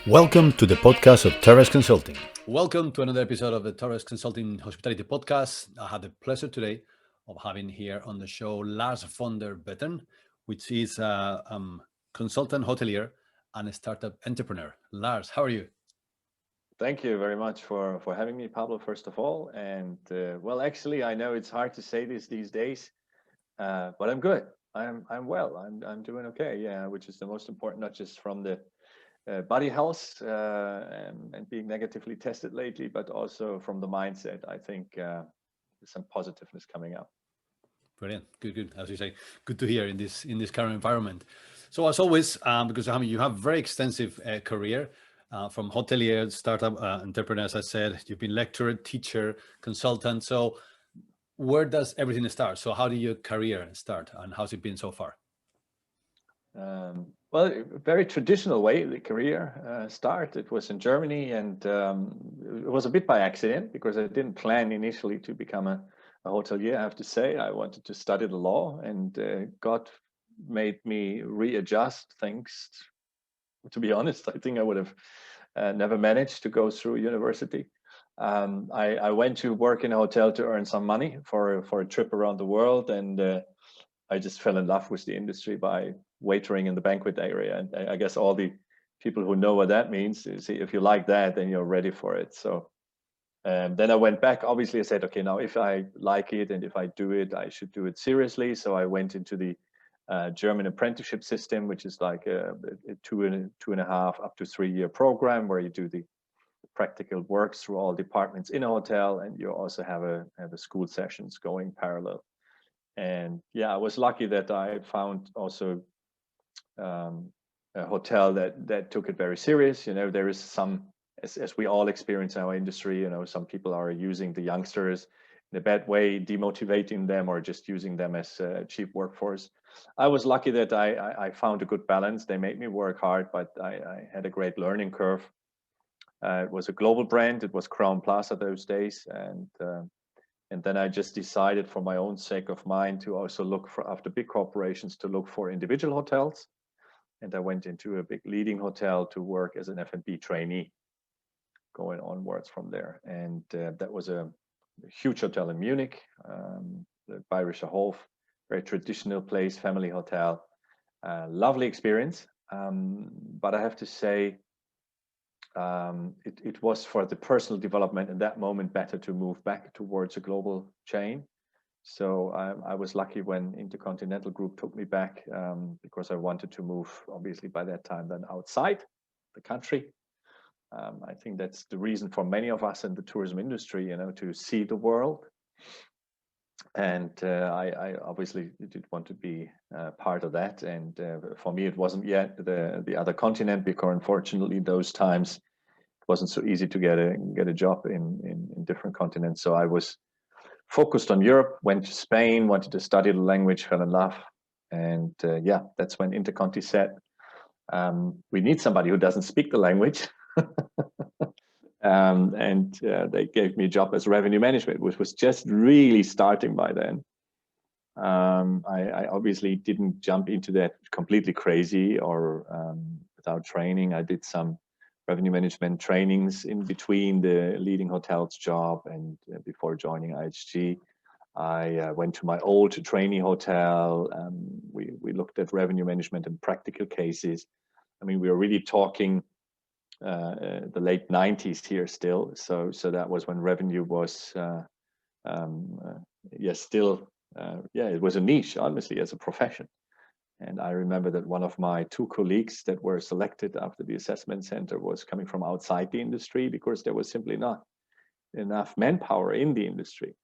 Welcome to the podcast of Torres Consulting. Welcome to another episode of the Torres Consulting Hospitality Podcast. I had the pleasure today of having here on the show Lars von der Wettern, which is a consultant hotelier and a startup entrepreneur. Lars, how are you? Thank you very much for having me, Pablo, first of all. And well, actually, I know it's hard to say this these days, but I'm good. I'm well. I'm doing okay. Yeah, which is the most important, not just from the body health and being negatively tested lately, but also from the mindset. I think there's some positiveness coming up. Brilliant. Good. As you say, good to hear in this current environment. So as always, because you have very extensive career from hotelier, startup entrepreneur, as I said, you've been lecturer, teacher, consultant. So where does everything start? So how did your career start and how's it been so far? Well, very traditional way the career start. It was in Germany, and it was a bit by accident because I didn't plan initially to become a hotelier. I have to say, I wanted to study the law, and God made me readjust things. To be honest, I think I would have never managed to go through university. I went to work in a hotel to earn some money for a trip around the world, and I just fell in love with the industry by waitering in the banquet area. And I guess all the people who know what that means is if you like that, then you're ready for it. So then I went back. Obviously, I said, okay, now if I like it and if I do it, I should do it seriously. So I went into the German apprenticeship system, which is like a two and a half up to 3 year program where you do the practical works through all departments in a hotel, and you also have a school sessions going parallel. And yeah, I was lucky that I found also a hotel that took it very serious. You know, there is some, as we all experience in our industry, you know, some people are using the youngsters in a bad way, demotivating them or just using them as a cheap workforce. I was lucky that I found a good balance. They made me work hard, but I had a great learning curve. It was a global brand. It was Crown Plaza those days, and then I just decided for my own sake of mine to also look for, after big corporations, to look for individual hotels. And I went into a big leading hotel to work as an F&B trainee, going onwards from there. And that was a huge hotel in Munich, the Bayerischer Hof, very traditional place, family hotel. Lovely experience. But I have to say, it was for the personal development in that moment better to move back towards a global chain. So I was lucky when Intercontinental Group took me back because I wanted to move, obviously by that time, then outside the country. I think that's the reason for many of us in the tourism industry, you know, to see the world. And I obviously did want to be part of that. And for me, it wasn't yet the other continent, because unfortunately those times it wasn't so easy to get a job in different continents. So I was focused on Europe, went to Spain, wanted to study the language, fell in love. And yeah, that's when Interconti said, we need somebody who doesn't speak the language. And they gave me a job as revenue management, which was just really starting by then. I obviously didn't jump into that completely crazy or without training. I did some revenue management trainings in between the leading hotels job and before joining IHG. I went to my old trainee hotel. We looked at revenue management and practical cases. I mean, we were really talking the late 90s here still. So that was when revenue was, it was a niche, honestly, as a profession. And I remember that one of my two colleagues that were selected after the assessment center was coming from outside the industry because there was simply not enough manpower in the industry.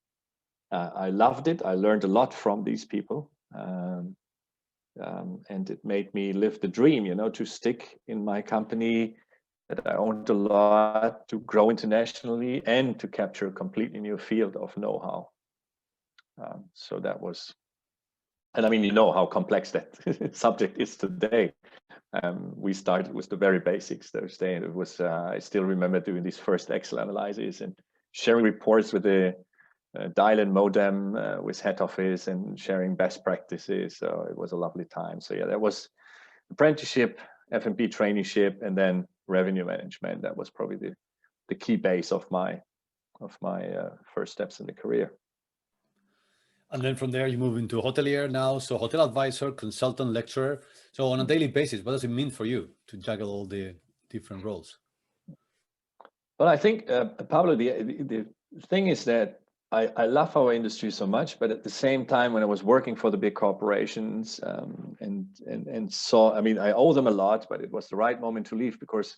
I loved it. I learned a lot from these people. And it made me live the dream, you know, to stick in my company that I owned a lot, to grow internationally and to capture a completely new field of know-how. So that was, and I mean, you know how complex that subject is today. We started with the very basics those days. It was, I still remember doing these first Excel analyses and sharing reports with the dial-in modem with head office and sharing best practices. So it was a lovely time. So yeah, that was apprenticeship, F&B traineeship, and then revenue management. That was probably the key base of my first steps in the career. And then from there, you move into hotelier now. So hotel advisor, consultant, lecturer. So on a daily basis, what does it mean for you to juggle all the different roles? Well, I think, Pablo, the thing is that I love our industry so much, but at the same time, when I was working for the big corporations, and saw, I mean, I owe them a lot, but it was the right moment to leave, because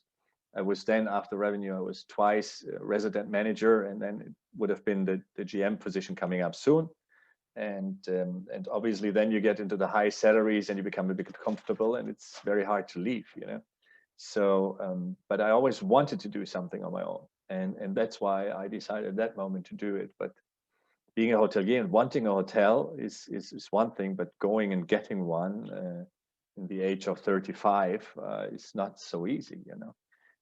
I was then, after revenue, I was twice resident manager, and then it would have been the GM position coming up soon. And obviously then you get into the high salaries and you become a bit comfortable, and it's very hard to leave, you know. So, but I always wanted to do something on my own, and that's why I decided at that moment to do it. But being a hotelier and wanting a hotel is one thing, but going and getting one in the age of 35 is not so easy, you know.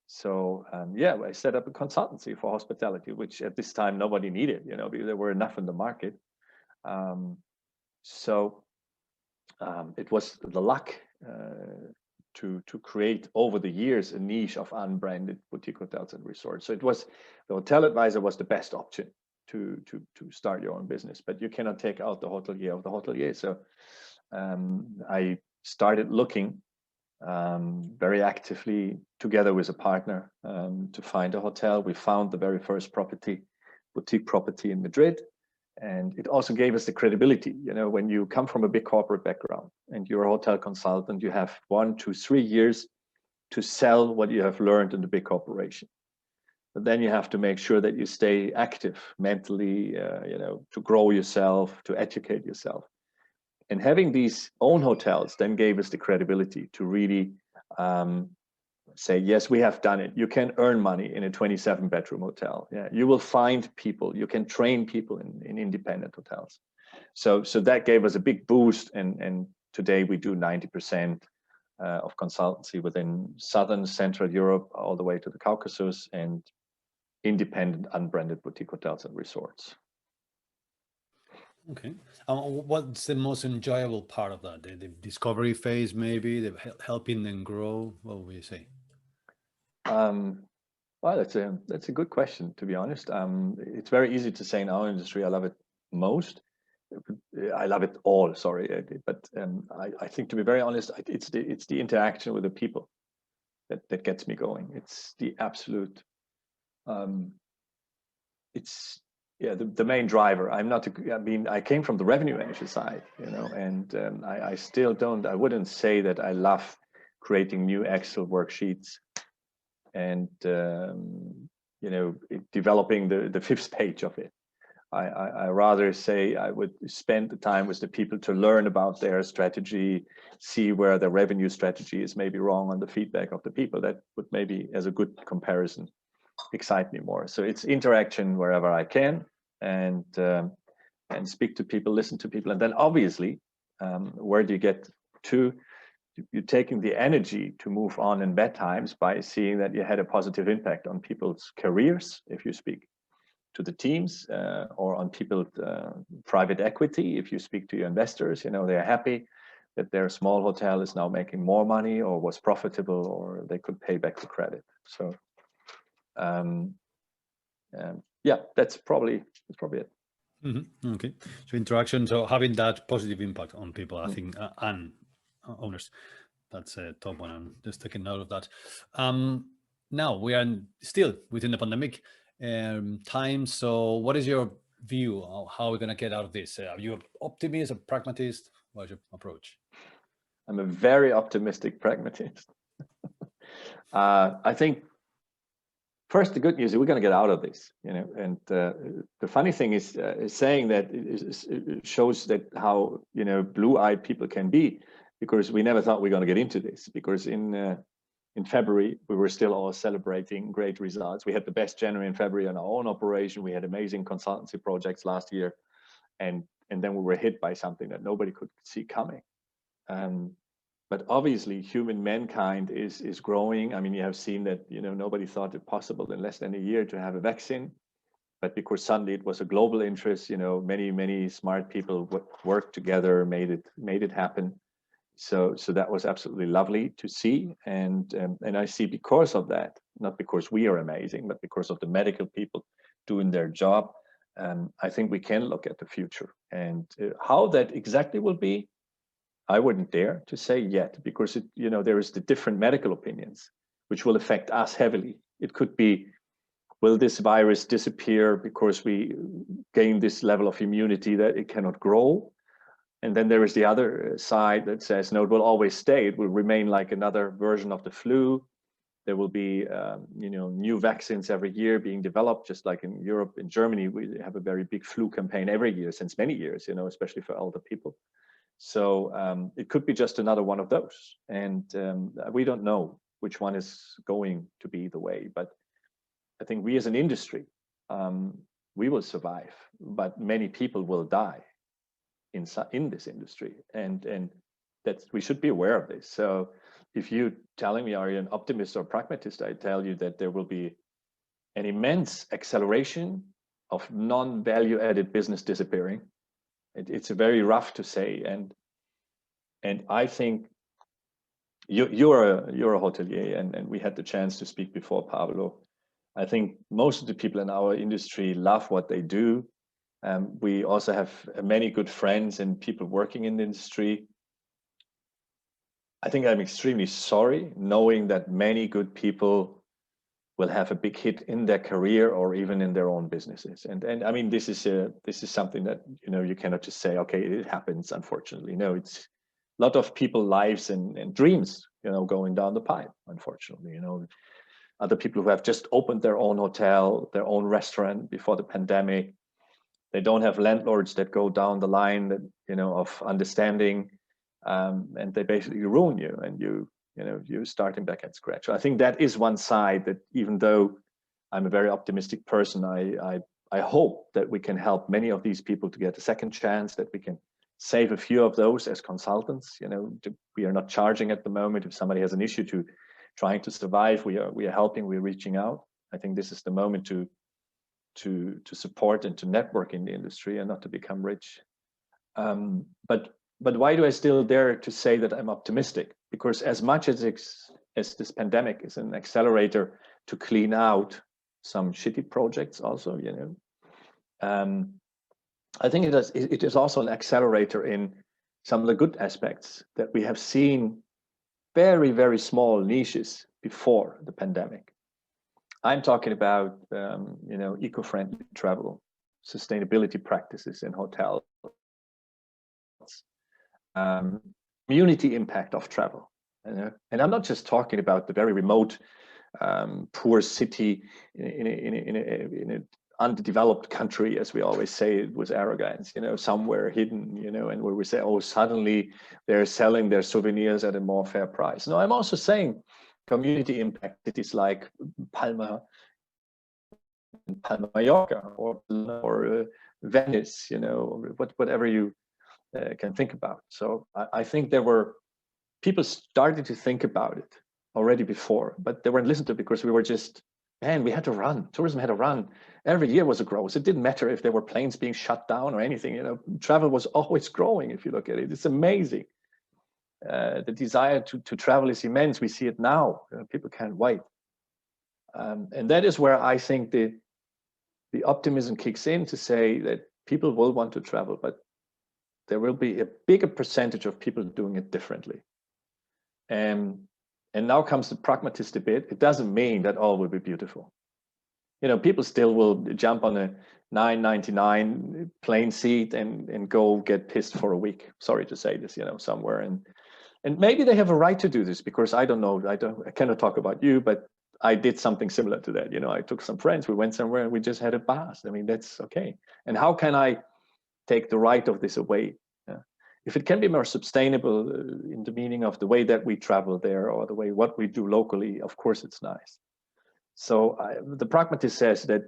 So yeah, I set up a consultancy for hospitality, which at this time nobody needed, you know, because there were enough in the market. So it was the luck to create over the years a niche of unbranded boutique hotels and resorts. So it was, the hotel advisor was the best option to start your own business, but you cannot take out the hotelier of the hotelier. So I started looking very actively together with a partner to find a hotel. We found the very first boutique property in Madrid. And it also gave us the credibility, you know, when you come from a big corporate background and you're a hotel consultant, you have 1 to 3 years to sell what you have learned in the big corporation. But then you have to make sure that you stay active mentally, you know, to grow yourself, to educate yourself. And having these own hotels then gave us the credibility to really say, yes, we have done it. You can earn money in a 27-bedroom hotel. Yeah, you will find people. You can train people in independent hotels. So that gave us a big boost. And today we do 90% of consultancy within Southern Central Europe, all the way to the Caucasus, and independent, unbranded boutique hotels and resorts. Okay. What's the most enjoyable part of that? The discovery phase, maybe, the helping them grow? What would you say? Well, that's a good question, to be honest. It's very easy to say in our industry, I love it most. I love it all, sorry. But I think, to be very honest, it's the interaction with the people that gets me going. It's the absolute, it's, yeah, the main driver. I mean, I came from the revenue manager side, you know, and I still don't, I wouldn't say that I love creating new Excel worksheets and you know, developing the 5th page of it. I rather say I would spend the time with the people to learn about their strategy, see where the revenue strategy is maybe wrong, on the feedback of the people. That would maybe, as a good comparison, excite me more. So it's interaction wherever I can, and speak to people, listen to people, and then obviously, where do you get to? You're taking the energy to move on in bad times by seeing that you had a positive impact on people's careers, if you speak to the teams, or on people's private equity. If you speak to your investors, you know, they're happy that their small hotel is now making more money, or was profitable, or they could pay back the credit. So yeah, that's probably it. Mm-hmm. Okay. So interaction, so having that positive impact on people, I think, and owners. That's a top one. I'm just taking note of that. Now we are still within the pandemic time. So what is your view of how we're going to get out of this? Are you an optimist, a pragmatist? What's your approach? I'm a very optimistic pragmatist. I think first, the good news is we're going to get out of this, you know. And the funny thing is saying that it shows that how, you know, blue-eyed people can be, because we never thought we were going to get into this. Because in February we were still all celebrating great results. We had the best January and February on our own operation. We had amazing consultancy projects last year, and then we were hit by something that nobody could see coming. But obviously, human mankind is growing. I mean, you have seen that, you know, nobody thought it possible in less than a year to have a vaccine. But because suddenly it was a global interest, you know, many smart people worked together, made it happen. So that was absolutely lovely to see, and I see because of that, not because we are amazing, but because of the medical people doing their job. I think we can look at the future, and how that exactly will be, I wouldn't dare to say yet, because there is the different medical opinions, which will affect us heavily. It could be, will this virus disappear because we gain this level of immunity that it cannot grow? And then there is the other side that says, no, it will always stay. It will remain like another version of the flu. There will be, new vaccines every year being developed, just like in Europe. In Germany, we have a very big flu campaign every year since many years, especially for older people. So it could be just another one of those. And we don't know which one is going to be the way. But I think we as an industry, we will survive, but many people will die in this industry. And that we should be aware of this. So if you telling me, are you an optimist or pragmatist, I tell you that there will be an immense acceleration of non-value added business disappearing. It's very rough to say, and I think you're a hotelier, and we had the chance to speak before, Pablo. I think most of the people in our industry love what they do. We also have many good friends and people working in the industry. I think I'm extremely sorry knowing that many good people will have a big hit in their career or even in their own businesses. And I mean, this is something that, you cannot just say, okay, it happens, unfortunately. No, it's a lot of people's lives and dreams, going down the pipe, unfortunately. Other people who have just opened their own hotel, their own restaurant before the pandemic. They don't have landlords that go down the line that, of understanding, and they basically ruin you, and you're starting back at scratch. So I think that is one side that, even though I'm a very optimistic person, I hope that we can help many of these people to get a second chance, that we can save a few of those as consultants. We are not charging at the moment. If somebody has an issue to trying to survive, we are helping, we're reaching out. I think this is the moment to support and to network in the industry and not to become rich. But why do I still dare to say that I'm optimistic? Because as much as this pandemic is an accelerator to clean out some shitty projects also, I think it is also an accelerator in some of the good aspects that we have seen, very, very small niches before the pandemic. I'm talking about, eco-friendly travel, sustainability practices in hotels, community impact of travel. And I'm not just talking about the very remote, poor city in an undeveloped country, as we always say, it was arrogance, somewhere hidden, and where we say, oh, suddenly they're selling their souvenirs at a more fair price. No, I'm also saying community impact cities like Palma, Mallorca, or Venice, whatever you can think about. So I think there were people started to think about it already before, but they weren't listened to because we were just, we had to run. Tourism had to run. Every year was a growth. It didn't matter if there were planes being shut down or anything. Travel was always growing. If you look at it, it's amazing. The desire to travel is immense. We see it now. People can't wait, and that is where I think the optimism kicks in to say that people will want to travel, but there will be a bigger percentage of people doing it differently. And now comes the pragmatist debate. It doesn't mean that all will be beautiful. People still will jump on a $9.99 plane seat and go get pissed for a week. Sorry to say this, somewhere. And maybe they have a right to do this, because I don't know. I cannot talk about you, but I did something similar to that. I took some friends, we went somewhere and we just had a bath. I mean, that's okay. And how can I take the right of this away? If it can be more sustainable in the meaning of the way that we travel there, or the way what we do locally, of course it's nice. So the pragmatist says that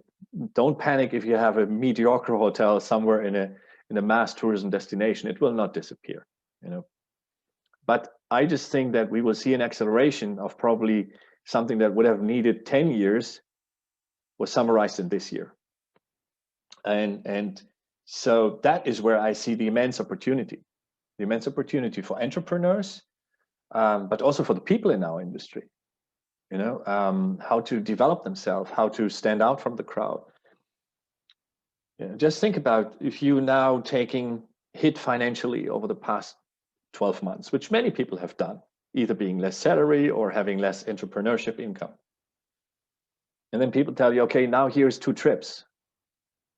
don't panic if you have a mediocre hotel somewhere in a mass tourism destination. It will not disappear, But I just think that we will see an acceleration of probably something that would have needed 10 years was summarized in this year. And so that is where I see the immense opportunity. the immense opportunity for entrepreneurs, but also for the people in our industry. How to develop themselves, how to stand out from the crowd. Just think about if you now taking hit financially over the past 12 months, which many people have done, either being less salary or having less entrepreneurship income. And then people tell you, okay, now here's 2 trips.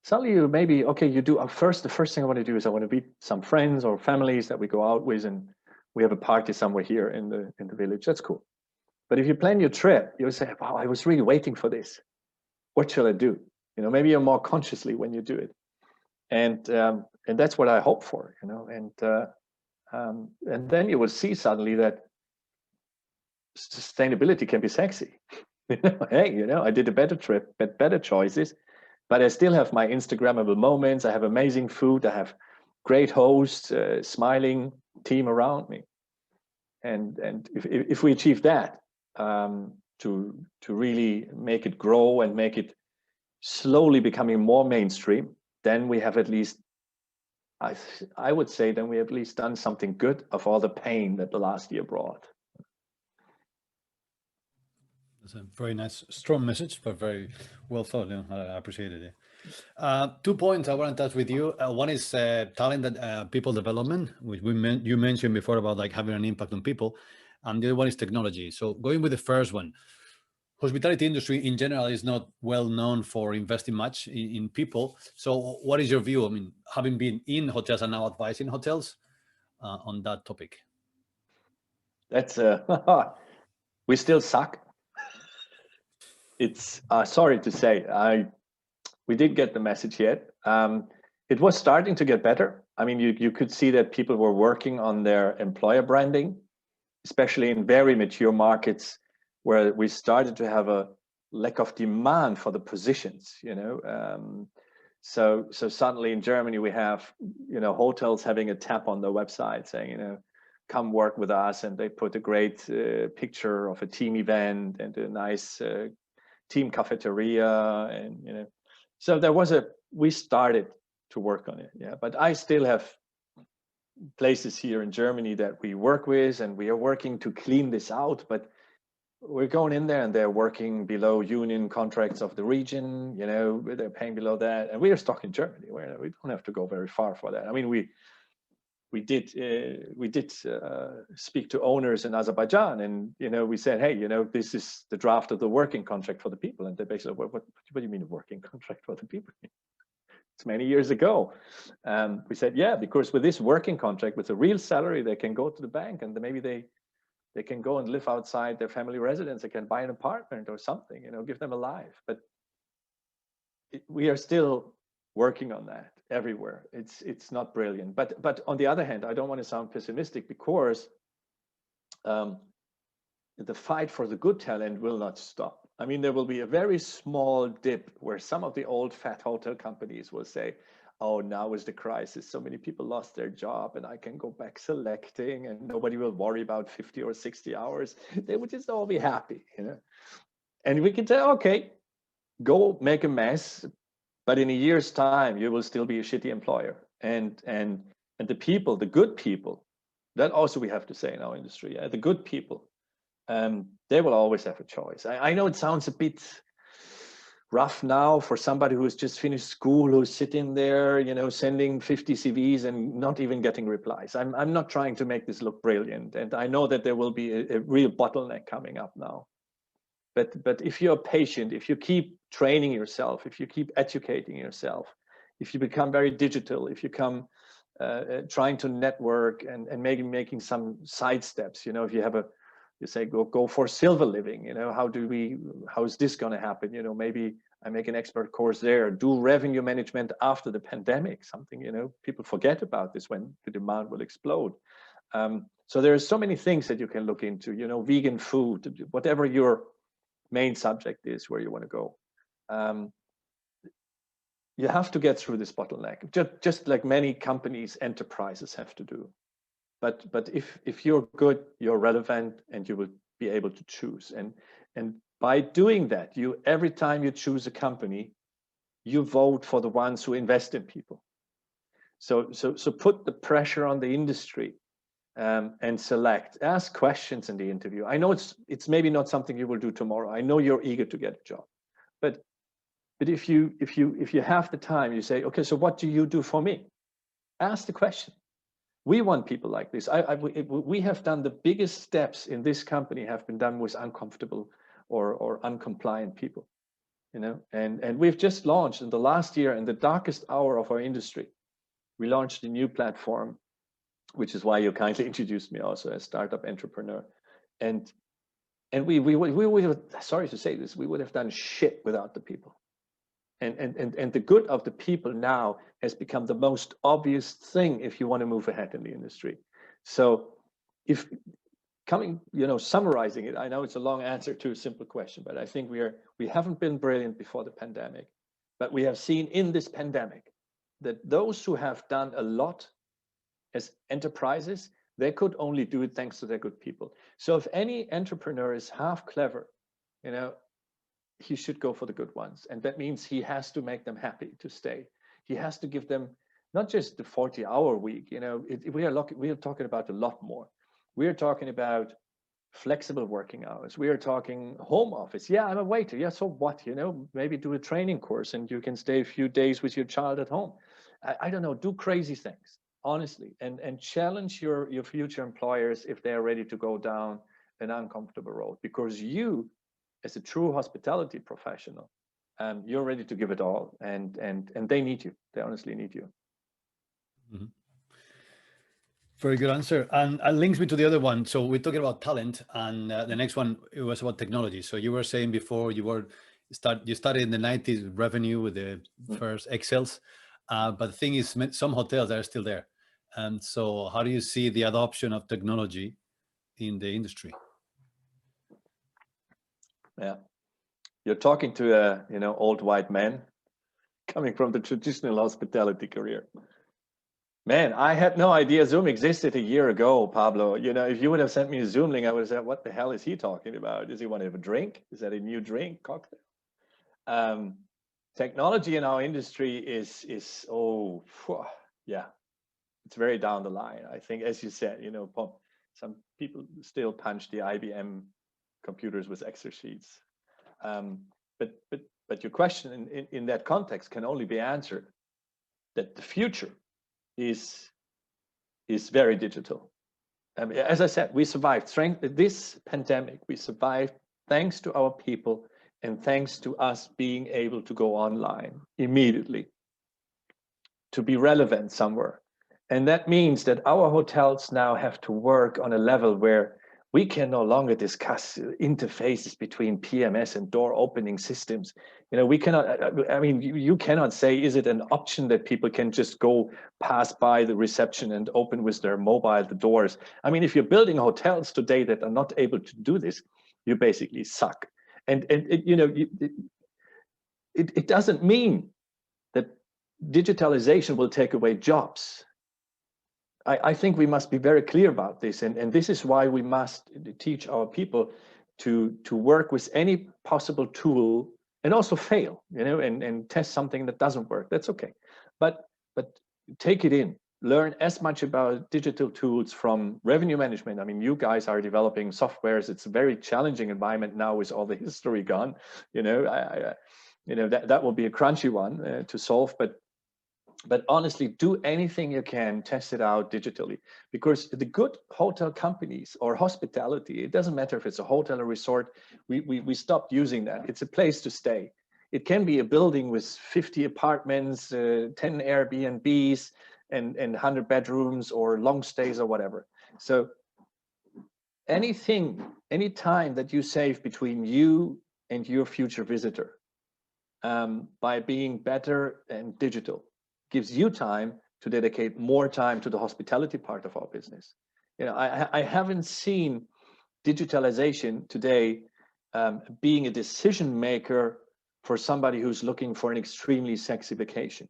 Suddenly you maybe, okay, you do, the first thing I want to do is I want to meet some friends or families that we go out with, and we have a party somewhere here in the village. That's cool. But if you plan your trip, you'll say, wow, I was really waiting for this. What shall I do? Maybe you're more consciously when you do it. And that's what I hope for, and then you will see suddenly that sustainability can be sexy. Hey, I did a better trip, better choices, but I still have my Instagrammable moments. I have amazing food. I have great hosts, smiling team around me. And if we achieve that, to really make it grow and make it slowly becoming more mainstream, then we have at least, I would say, then we have at least done something good of all the pain that the last year brought. That's a very nice, strong message, but very well thought. I appreciate it. 2 points I want to touch with you. One is talent and people development, which you mentioned before about like having an impact on people, and the other one is technology. So going with the first one, hospitality industry in general is not well known for investing much in people. So what is your view? I mean, having been in hotels and now advising hotels on that topic. That's we still suck. It's sorry to say, we didn't get the message yet. It was starting to get better. I mean, you could see that people were working on their employer branding, especially in very mature markets where we started to have a lack of demand for the positions. So suddenly in Germany we have hotels having a tab on their website saying come work with us, and they put a great picture of a team event and a nice team cafeteria, and so we started to work on it. Yeah, but I still have places here in Germany that we work with, and we are working to clean this out, but we're going in there and they're working below union contracts of the region. They're paying below that, and we are stuck in Germany where we don't have to go very far for that. I mean, we did speak to owners in Azerbaijan, and we said, hey, this is the draft of the working contract for the people, and they basically, what do you mean a working contract for the people? It's many years ago. We said, yeah, because with this working contract, with a real salary, they can go to the bank, and maybe they can go and live outside their family residence. They can buy an apartment or something, give them a life. But we are still working on that everywhere. It's not brilliant. But on the other hand, I don't want to sound pessimistic, because the fight for the good talent will not stop. I mean, there will be a very small dip where some of the old fat hotel companies will say, oh, now is the crisis. So many people lost their job, and I can go back selecting, and nobody will worry about 50 or 60 hours. They would just all be happy, And we can say, okay, go make a mess, but in a year's time, you will still be a shitty employer. And the people, the good people, that also we have to say in our industry, the good people, they will always have a choice. I know it sounds a bit rough now for somebody who's just finished school, who's sitting there, sending 50 CVs and not even getting replies. I'm not trying to make this look brilliant, and I know that there will be a real bottleneck coming up now. But if you're patient, if you keep training yourself, if you keep educating yourself, if you become very digital, if you come trying to network and making some side steps, if you have you say go for silver living, how is this going to happen? Maybe I make an expert course there, do revenue management after the pandemic, something, people forget about this when the demand will explode. So there are so many things that you can look into, vegan food, whatever your main subject is where you want to go. You have to get through this bottleneck, just like many companies, enterprises have to do. But if you're good, you're relevant, and you will be able to choose. And by doing that, every time you choose a company, you vote for the ones who invest in people. So put the pressure on the industry, and select. Ask questions in the interview. I know it's maybe not something you will do tomorrow. I know you're eager to get a job, but if you have the time, you say, okay, so what do you do for me? Ask the question. We want people like this. We have done the biggest steps in this company have been done with uncomfortable or uncompliant people, and we've just launched in the last year, in the darkest hour of our industry, we launched a new platform, which is why you kindly introduced me also as startup entrepreneur. And we would have, sorry to say this, we would have done shit without the people. And the good of the people now has become the most obvious thing if you want to move ahead in the industry. So if summarizing it, I know it's a long answer to a simple question, but I think we haven't been brilliant before the pandemic, but we have seen in this pandemic that those who have done a lot as enterprises, they could only do it thanks to their good people. So if any entrepreneur is half clever, he should go for the good ones. And that means he has to make them happy to stay. He has to give them not just the 40-hour week, we are talking about a lot more. We are talking about flexible working hours. We are talking home office. Yeah, I'm a waiter. Yeah, so what? Maybe do a training course and you can stay a few days with your child at home. I don't know, do crazy things, honestly, and challenge your future employers if they're ready to go down an uncomfortable road, because you, as a true hospitality professional, you're ready to give it all, and they need you. They honestly need you. Mm-hmm. Very good answer, and links me to the other one. So we're talking about talent, and the next one, it was about technology. So you were saying before you started in the 90s with revenue with the first Excels, but the thing is, some hotels are still there. And so how do you see the adoption of technology in the industry? Yeah, you're talking to a old white man coming from the traditional hospitality career. Man, I had no idea Zoom existed a year ago, Pablo. If you would have sent me a Zoom link, I would have said, what the hell is he talking about? Does he want to have a drink? Is that a new drink, cocktail? Technology in our industry is yeah, it's very down the line. I think, as you said, some people still punch the IBM computers with Excel sheets. But your question in that context can only be answered that the future is very digital. As I said, we survived this pandemic. We survived thanks to our people and thanks to us being able to go online immediately, to be relevant somewhere. And that means that our hotels now have to work on a level where we can no longer discuss interfaces between PMS and door opening systems. We cannot, you cannot say, is it an option that people can just go pass by the reception and open with their mobile the doors? If you're building hotels today that are not able to do this, you basically suck. And it doesn't mean that digitalization will take away jobs. I think we must be very clear about this, and this is why we must teach our people to work with any possible tool and also fail, and test something that doesn't work. That's okay, but take it in. Learn as much about digital tools from revenue management. You guys are developing softwares. It's a very challenging environment now with all the history gone. That will be a crunchy one to solve, but honestly, do anything you can, test it out digitally, because the good hotel companies or hospitality, it doesn't matter if it's a hotel or resort, we stopped using that. It's a place to stay. It can be a building with 50 apartments, 10 Airbnbs, and 100 bedrooms or long stays or whatever. So any time that you save between you and your future visitor by being better and digital, gives you time to dedicate more time to the hospitality part of our business. I haven't seen digitalization today being a decision maker for somebody who's looking for an extremely sexy vacation,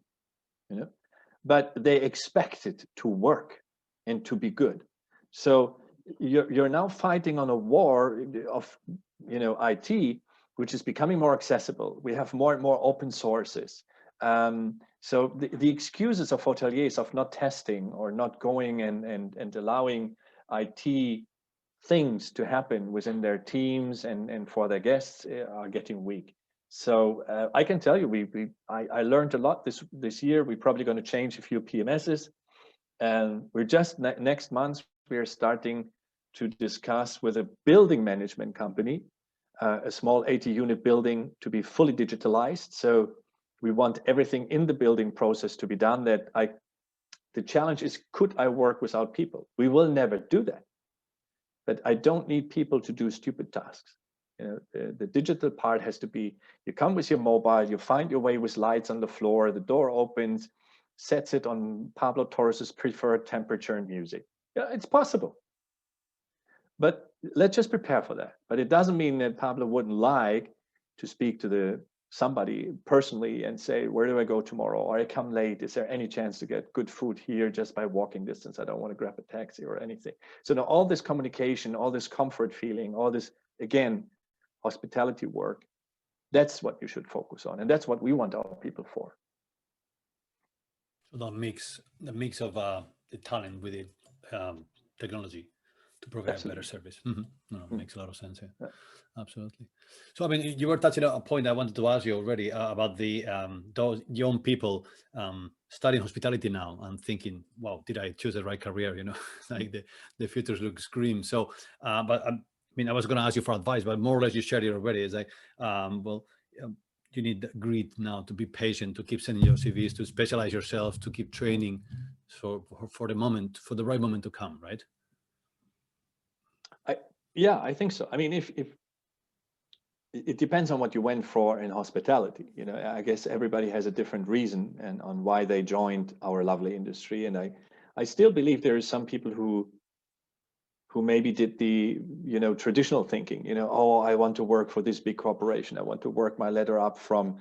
but they expect it to work and to be good. So you're now fighting on a war of IT, which is becoming more accessible. We have more and more open sources. So the excuses of hoteliers of not testing or not going and allowing IT things to happen within their teams and for their guests are getting weak. So I can tell you, I learned a lot this year. We're probably going to change a few PMSs, and we're just next month we are starting to discuss with a building management company, a small 80-unit building to be fully digitalized. So we want everything in the building process to be done. The challenge is, could I work without people? We will never do that. But I don't need people to do stupid tasks. You know, the digital part has to be, you come with your mobile, you find your way with lights on the floor, the door opens, sets it on Pablo Torres's preferred temperature and music. Yeah, it's possible. But let's just prepare for that. But it doesn't mean that Pablo wouldn't like to speak to somebody personally and say, where do I go tomorrow? Or I come late. Is there any chance to get good food here just by walking distance? I don't want to grab a taxi or anything. So now all this communication, all this comfort feeling, all this, again, hospitality work, that's what you should focus on. And that's what we want our people for. So the mix of the talent with the technology to provide a better service. Mm-hmm. No, makes a lot of sense. Yeah. Absolutely. So, I mean, you were touching on a point I wanted to ask you already about those young people studying hospitality now and thinking, wow, did I choose the right career? You know, like the futures looks grim. So, but I mean, I was going to ask you for advice, but more or less you shared it already. It's like, you need grit now to be patient, to keep sending your CVs, to specialize yourself, to keep training for the right moment to come, right? Yeah, I think so. I mean, if it depends on what you went for in hospitality. You know, I guess everybody has a different reason and on why they joined our lovely industry. And I still believe there is some people who maybe did the, traditional thinking, oh, I want to work for this big corporation. I want to work my ladder up from,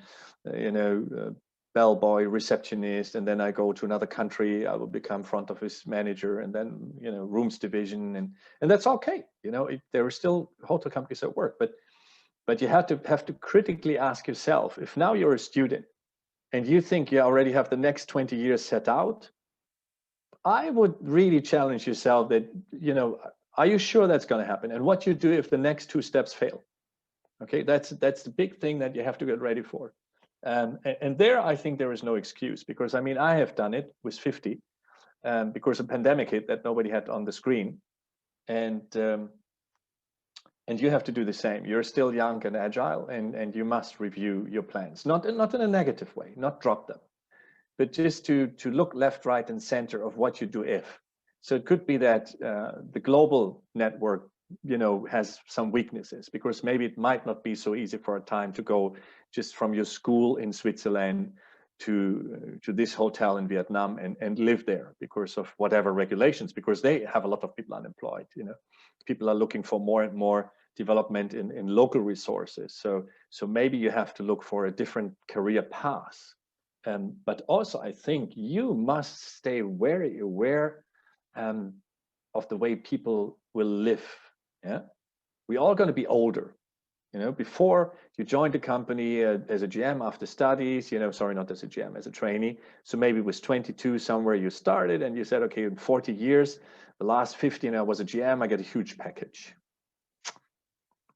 bellboy, receptionist, and then I go to another country. I will become front office manager, and then rooms division, and that's okay. There are still hotel companies that work, but you have to critically ask yourself, if now you're a student and you think you already have the next 20 years set out, I would really challenge yourself that, are you sure that's going to happen? And what you do if the next two steps fail? Okay, that's the big thing that you have to get ready for. And there, I think there is no excuse, because I mean, I have done it with 50 because a pandemic hit that nobody had on the screen. And you have to do the same. You're still young and agile, and you must review your plans, not in a negative way, not drop them, but just to look left, right, and center of what you do if. So it could be that the global network, has some weaknesses, because maybe it might not be so easy for a time to go just from your school in Switzerland to this hotel in Vietnam and live there because of whatever regulations, because they have a lot of people unemployed. People are looking for more and more development in local resources. So maybe you have to look for a different career path. But also, I think you must stay very aware of the way people will live. Yeah, we're all going to be older. Before you joined the company as a GM after studies, sorry, not as a GM, as a trainee. So maybe it was 22 somewhere you started, and you said, okay, in 40 years, the last 15 I was a GM, I get a huge package.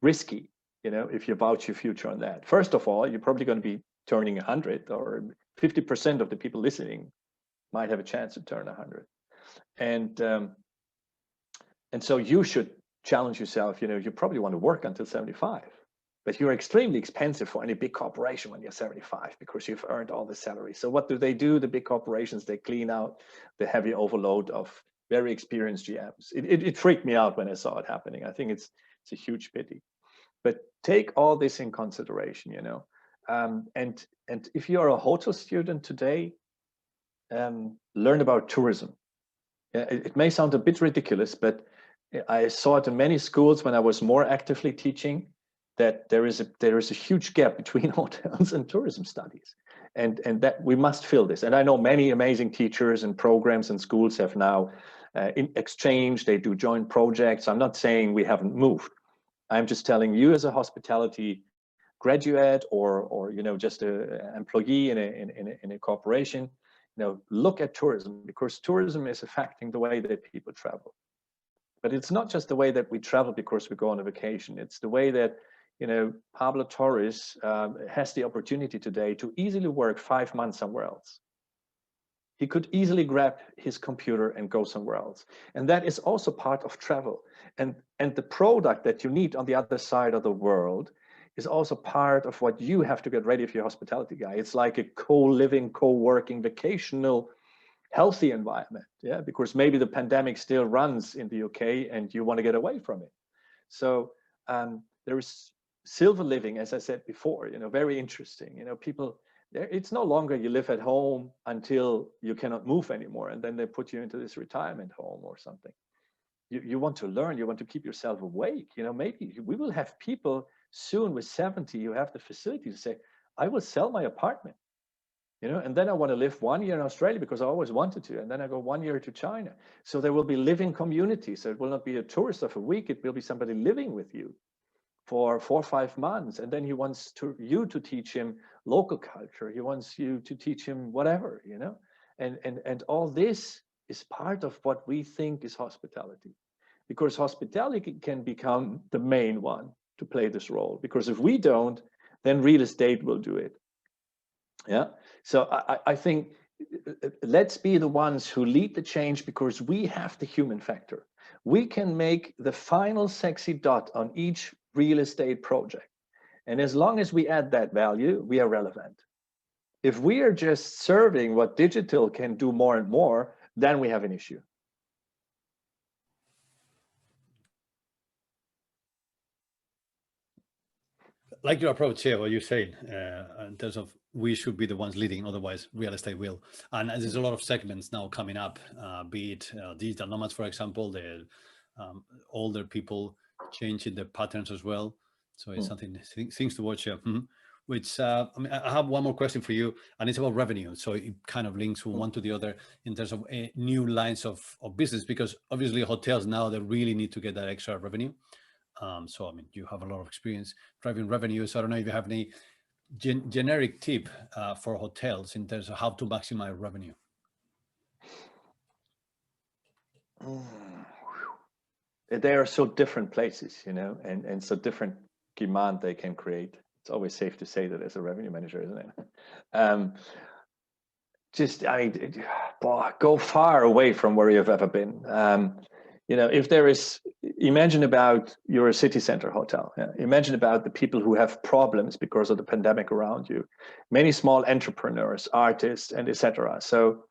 Risky, if you vouch your future on that. First of all, you're probably going to be turning 100, or 50% of the people listening might have a chance to turn 100. And so you should challenge yourself. You probably want to work until 75, but you're extremely expensive for any big corporation when you're 75, because you've earned all the salary. So what do? The big corporations, they clean out the heavy overload of very experienced GMs. It freaked me out when I saw it happening. I think it's a huge pity. But take all this in consideration, and if you're a hotel student today, learn about tourism. It may sound a bit ridiculous, but I saw it in many schools when I was more actively teaching, that there is a huge gap between hotels and tourism studies, and that we must fill this. And I know many amazing teachers and programs and schools have now in exchange, they do joint projects. I'm not saying we haven't moved. I'm just telling you, as a hospitality graduate or just an employee in a corporation, look at tourism, because tourism is affecting the way that people travel. But it's not just the way that we travel because we go on a vacation. It's the way that Pablo Torres has the opportunity today to easily work 5 months somewhere else. He could easily grab his computer and go somewhere else. And that is also part of travel. And the product that you need on the other side of the world is also part of what you have to get ready if you're a hospitality guy. It's like a co-living, co-working, vacational, healthy environment. Yeah, because maybe the pandemic still runs in the UK and you want to get away from it. So there is silver living, as I said before, very interesting. People, it's no longer you live at home until you cannot move anymore, and then they put you into this retirement home or something. You want to learn, you want to keep yourself awake. Maybe we will have people soon with 70 who have the facility to say, I will sell my apartment, and then I want to live 1 year in Australia because I always wanted to, and then I go 1 year to China. So there will be living communities. So it will not be a tourist of a week, it will be somebody living with you for 4 or 5 months, and then he wants you to teach him local culture. He wants you to teach him whatever, and all this is part of what we think is hospitality, because hospitality can become the main one to play this role. Because if we don't, then real estate will do it. Yeah. So I think let's be the ones who lead the change, because we have the human factor. We can make the final sexy dot on each real estate project. And as long as we add that value, we are relevant. If we are just serving what digital can do more and more, then we have an issue. Like your approach here, what you're saying, in terms of we should be the ones leading, otherwise real estate will. And there's a lot of segments now coming up, be it digital nomads, for example, the older people changing their patterns as well. So it's something, things to watch here. Which, I mean, I have one more question for you, and it's about revenue. So it kind of links from one to the other in terms of new lines of business, because obviously hotels now, they really need to get that extra revenue. So, I mean, you have a lot of experience driving revenue. So I don't know if you have any generic tip for hotels in terms of how to maximize revenue. They are so different places, and so different demand they can create. It's always safe to say that as a revenue manager, isn't it? Go far away from where you've ever been. If there is, imagine about you're a city center hotel. Yeah? Imagine about the people who have problems because of the pandemic around you. Many small entrepreneurs, artists, and etc. So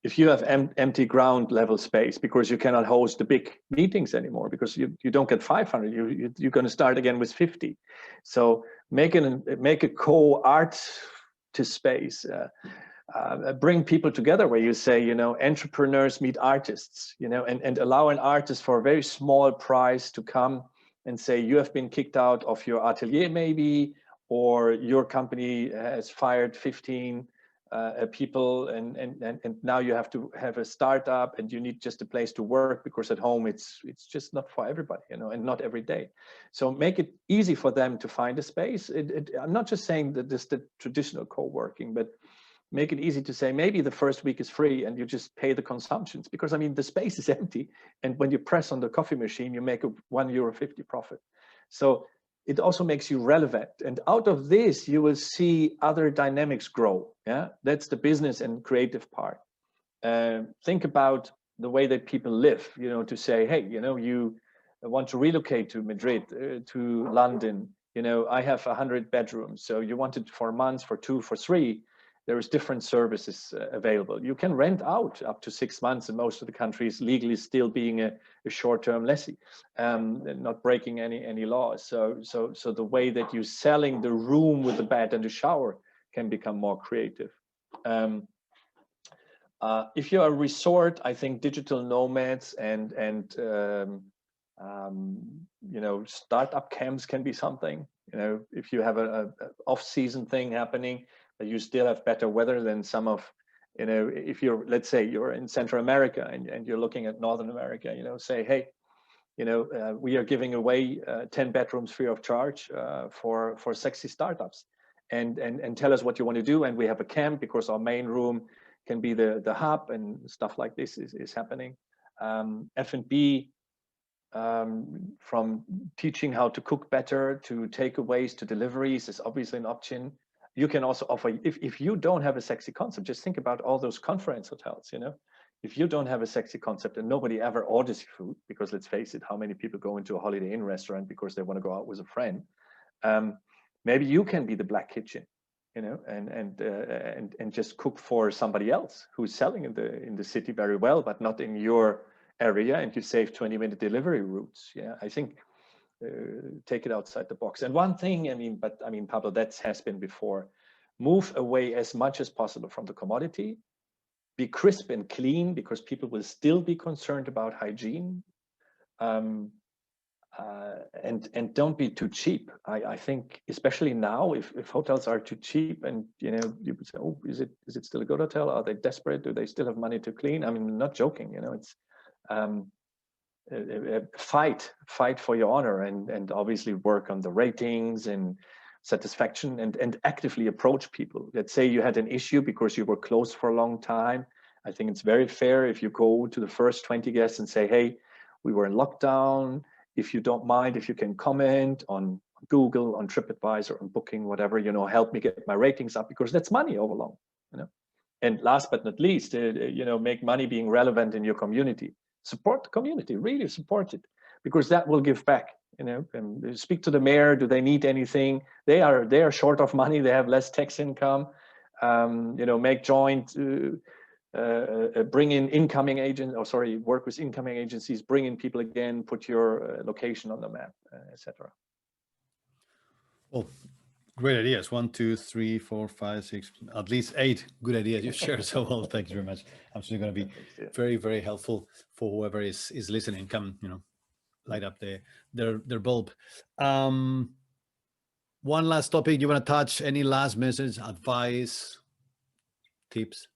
if you have empty ground level space because you cannot host the big meetings anymore because you don't get 500, you're going to start again with 50. So make a co-art to space. Bring people together where you say, entrepreneurs meet artists, and allow an artist for a very small price to come and say, you have been kicked out of your atelier maybe, or your company has fired 15 people, and now you have to have a startup and you need just a place to work because at home it's just not for everybody, and not every day. So make it easy for them to find a space. I'm not just saying that this is the traditional co-working, but make it easy to say maybe the first week is free and you just pay the consumptions, because I mean the space is empty, and when you press on the coffee machine you make a €1.50 profit. So it also makes you relevant, and out of this you will see other dynamics grow. Yeah, that's the business and creative part. Think about the way that people live, to say, hey, you want to relocate to Madrid, to London, I have 100 bedrooms, so you want it for a month, for 2, for 3. There is different services available. You can rent out up to 6 months in most of the countries, legally still being a short-term lessee, not breaking any laws. So the way that you're selling the room with the bed and the shower can become more creative. If you're a resort, I think digital nomads and startup camps can be something. If you have a off-season thing happening, you still have better weather than some of, if you're, let's say you're in Central America and you're looking at Northern America, say, hey, We are giving away 10 bedrooms free of charge for sexy startups, and tell us what you want to do. And we have a camp, because our main room can be the hub, and stuff like this is happening. F&B, from teaching how to cook better to takeaways to deliveries is obviously an option. You can also offer, if you don't have a sexy concept, just think about all those conference hotels, if you don't have a sexy concept and nobody ever orders food, because let's face it, how many people go into a Holiday Inn restaurant because they want to go out with a friend? Maybe you can be the black kitchen, and just cook for somebody else who's selling in the city very well, but not in your area, and you save 20-minute delivery routes. I think take it outside the box. And one thing, Pablo, that has been before, move away as much as possible from the commodity. Be crisp and clean, because people will still be concerned about hygiene. And don't be too cheap. I think, especially now, if hotels are too cheap, and you would say, oh, is it still a good hotel? Are they desperate? Do they still have money to clean? I'm not joking. It's fight for your honor, and obviously work on the ratings and satisfaction, and actively approach people. Let's say you had an issue because you were closed for a long time. I think it's very fair if you go to the first 20 guests and say, hey, we were in lockdown. If you don't mind, if you can comment on Google, on TripAdvisor, on Booking, whatever, help me get my ratings up, because that's money over long, And last but not least, make money being relevant in your community. Support the community, really support it, because that will give back. And speak to the mayor. Do they need anything? They are short of money. They have less tax income. Make joint, bring in incoming agents, work with incoming agencies, bring in people again, put your location on the map, etc. Well, great ideas. 1, 2, 3, 4, 5, 6, at least 8 good ideas you shared. So well, thank you very much. I'm sure going to be very, very helpful for whoever is listening. Come, light up their bulb. One last topic you want to touch? Any last message, advice, tips?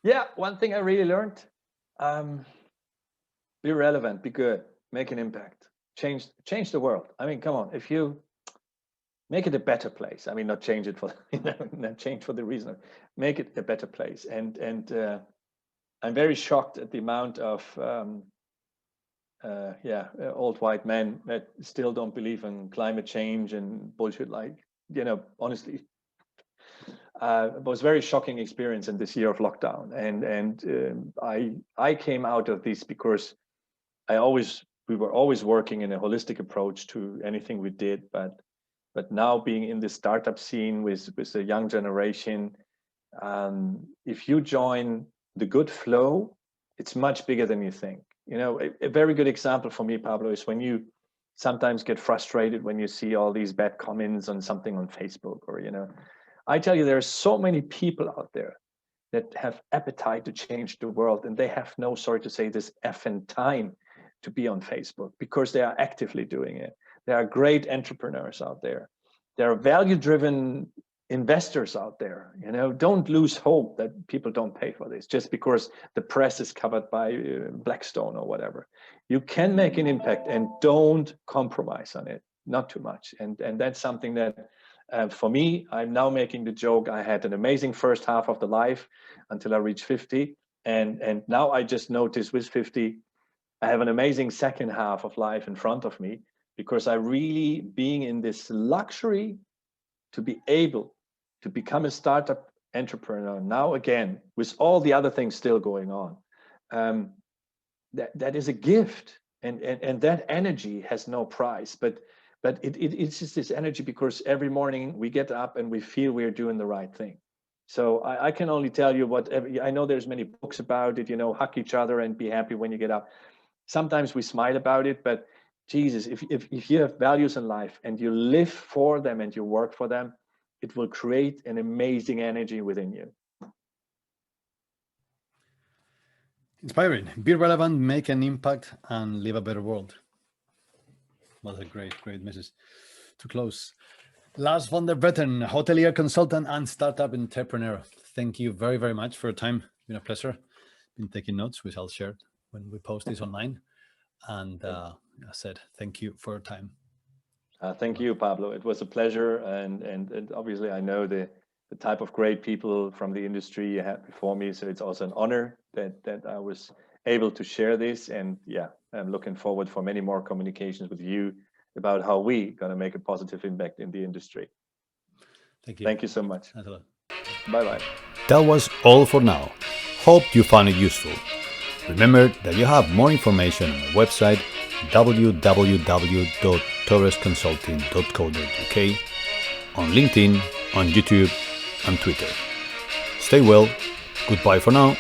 Yeah, one thing I really learned: be relevant, be good, make an impact, change the world. Come on, if you make it a better place. Not change it for not change for the reason. Make it a better place. And I'm very shocked at the amount of old white men that still don't believe in climate change and bullshit. Honestly, it was a very shocking experience in this year of lockdown. And I came out of this because we were always working in a holistic approach to anything we did, but now being in the startup scene with the young generation, if you join the good flow, it's much bigger than you think. A very good example for me, Pablo, is when you sometimes get frustrated when you see all these bad comments on something on Facebook, or, I tell you, there are so many people out there that have appetite to change the world, and they have no, sorry to say this, effing time to be on Facebook, because they are actively doing it. There are great entrepreneurs out there. There are value-driven investors out there. Don't lose hope that people don't pay for this just because the press is covered by Blackstone or whatever. You can make an impact, and don't compromise on it, not too much. And that's something that, for me, I'm now making the joke. I had an amazing first half of the life until I reached 50, and now I just noticed with 50, I have an amazing second half of life in front of me, because I really, being in this luxury to be able to become a startup entrepreneur now again, with all the other things still going on, that is a gift, and that energy has no price. But it's just this energy because every morning we get up and we feel we're doing the right thing. So I can only tell you I know there's many books about it, hug each other and be happy when you get up. Sometimes we smile about it, but Jesus, if you have values in life and you live for them and you work for them, it will create an amazing energy within you. Inspiring. Be relevant, make an impact, and live a better world. What a great, great message to close. Lars von der Wettern, hotelier, consultant, and startup entrepreneur. Thank you very, very much for your time. It's been a pleasure. Been taking notes, which I'll share when we post this online. And I said, thank you for your time. Thank you, Pablo. It was a pleasure, and obviously I know the type of great people from the industry you had before me, so it's also an honor that I was able to share this. And yeah, I'm looking forward for many more communications with you about how we gonna make a positive impact in the industry. Thank you. Thank you so much. Thanks a lot. Bye bye. That was all for now. Hope you found it useful. Remember that you have more information on our website www.torresconsulting.co.uk, on LinkedIn, on YouTube, and Twitter. Stay well. Goodbye for now.